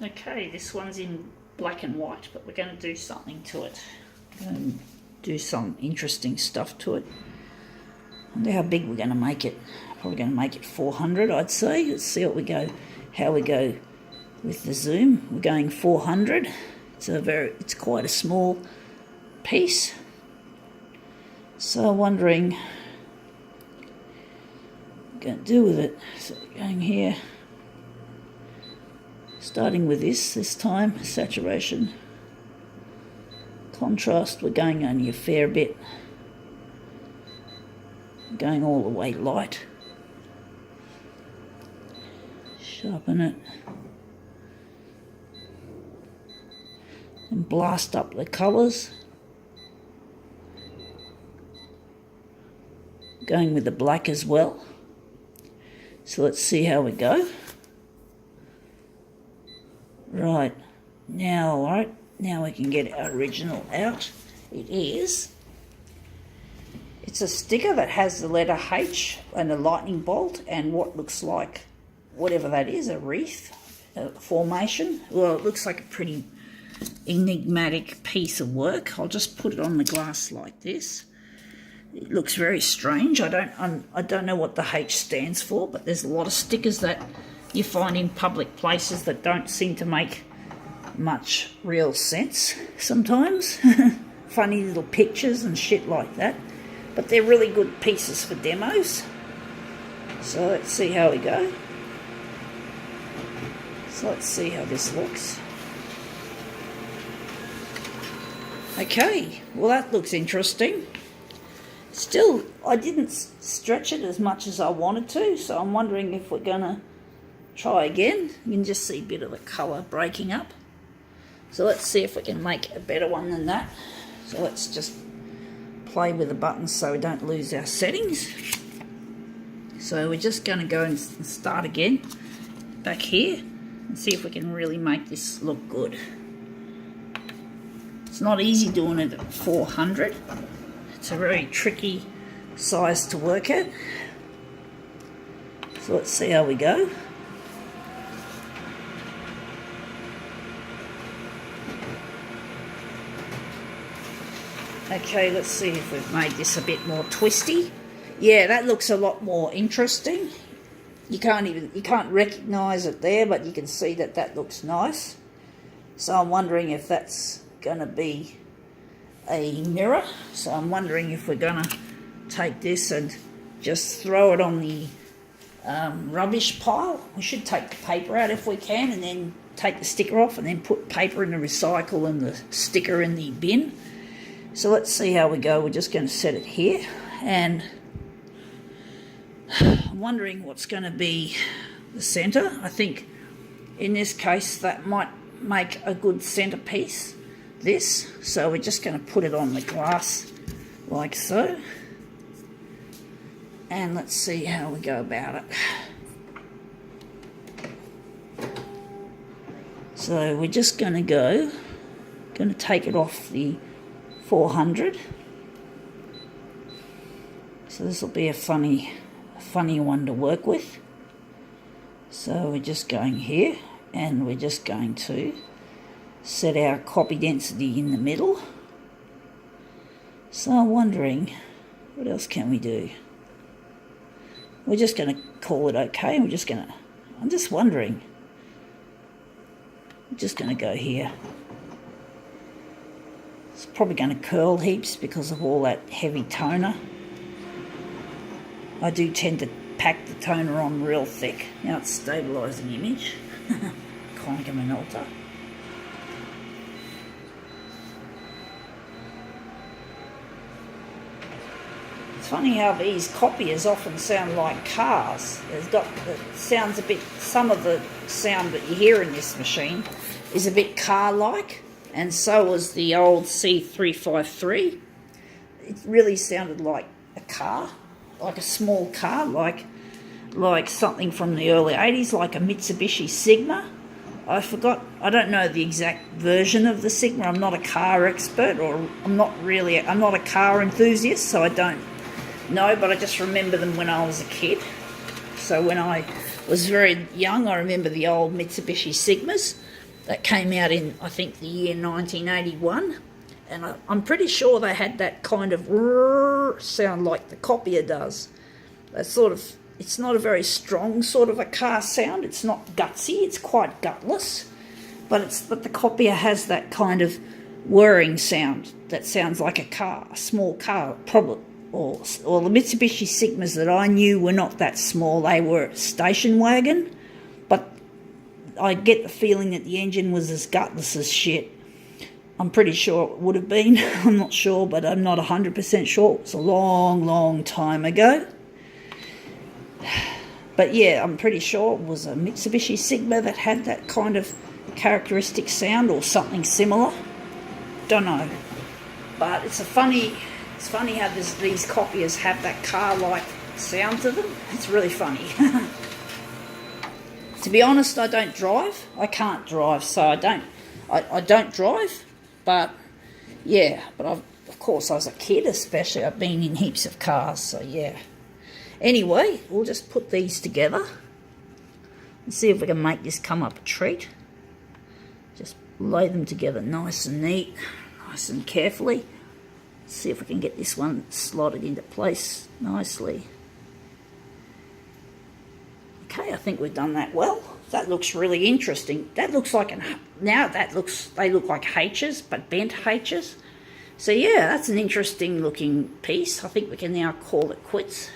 Okay, this one's in black and white, but we're going to do something to it. Do some interesting stuff to it. I wonder how big we're going to make it. Probably going to make it 400, I'd say. Let's see what we go, how we go with the zoom. We're going 400. It's quite a small piece. So I'm wondering what I'm going to do with it. So going here, starting with this time, saturation. Contrast, we're going only a fair bit. Going all the way light. Sharpen it. And blast up the colours. Going with the black as well. So let's see how we go. Right, now we can get our original out. It's a sticker that has the letter H and a lightning bolt and what looks like, whatever that is, a wreath formation. Well, it looks like a pretty enigmatic piece of work. I'll just put it on the glass like this. It looks very strange. I don't know what the H stands for, but there's a lot of stickers that you find in public places that don't seem to make much real sense sometimes. Funny little pictures and shit like that. But they're really good pieces for demos. So let's see how we go. So let's see how this looks. Okay, well that looks interesting. Still, I didn't stretch it as much as I wanted to, so I'm wondering if we're gonna try again. You can just see a bit of the colour breaking up. So let's see if we can make a better one than that. So let's just play with the buttons so we don't lose our settings. So we're just going to go and start again back here and see if we can really make this look good. It's not easy doing it at 400. It's a very tricky size to work at. So let's see how we go. Okay, let's see if we've made this a bit more twisty. Yeah, that looks a lot more interesting. You can't recognise it there, but you can see that looks nice. So I'm wondering if that's going to be a mirror. So I'm wondering if we're going to take this and just throw it on the rubbish pile. We should take the paper out if we can, and then take the sticker off, and then put paper in the recycle and the sticker in the bin. So let's see how we go. We're just going to set it here, and I'm wondering what's going to be the centre. I think in this case that might make a good centrepiece, this. So we're just going to put it on the glass like so, and let's see how we go about it. So we're just going to take it off the 400. So this will be a funny one to work with. So we're just going here, and we're just going to set our copy density in the middle. So I'm wondering, what else can we do? We're just going to call it okay. I'm just wondering. I'm just going to go here. It's probably going to curl heaps because of all that heavy toner. I do tend to pack the toner on real thick. Now it's stabilising image. Konica Minolta. It's funny how these copiers often sound like cars. Some of the sound that you hear in this machine is a bit car-like, and so was the old C353. It really sounded like a car, like a small car, like something from the early 80s, like a Mitsubishi Sigma. I don't know the exact version of the Sigma. I'm not a car expert, or I'm not a car enthusiast, so I don't know, but I just remember them when I was a kid. So when I was very young, I remember the old Mitsubishi Sigmas, that came out in, I think, the year 1981. And I'm pretty sure they had that kind of sound like the copier does. That sort of, it's not a very strong sort of a car sound. It's not gutsy. It's quite gutless. But the copier has that kind of whirring sound that sounds like a car, a small car, probably. Or the Mitsubishi Sigmas that I knew were not that small. They were a station wagon. But I get the feeling that the engine was as gutless as shit. I'm pretty sure it would have been. I'm not sure, but I'm not 100% sure. It was a long, long time ago. But yeah, I'm pretty sure it was a Mitsubishi Sigma that had that kind of characteristic sound or something similar. Don't know. But it's funny how these copiers have that car-like sound to them. It's really funny. To be honest, I don't drive. I can't drive, so I don't drive. But yeah, of course, I was a kid, especially. I've been in heaps of cars, so yeah. Anyway, we'll just put these together and see if we can make this come up a treat. Just lay them together nice and neat, nice and carefully. See if we can get this one slotted into place nicely. Okay, I think we've done that well. That looks really interesting. That looks like they look like H's, but bent H's. So yeah, that's an interesting looking piece. I think we can now call it quits.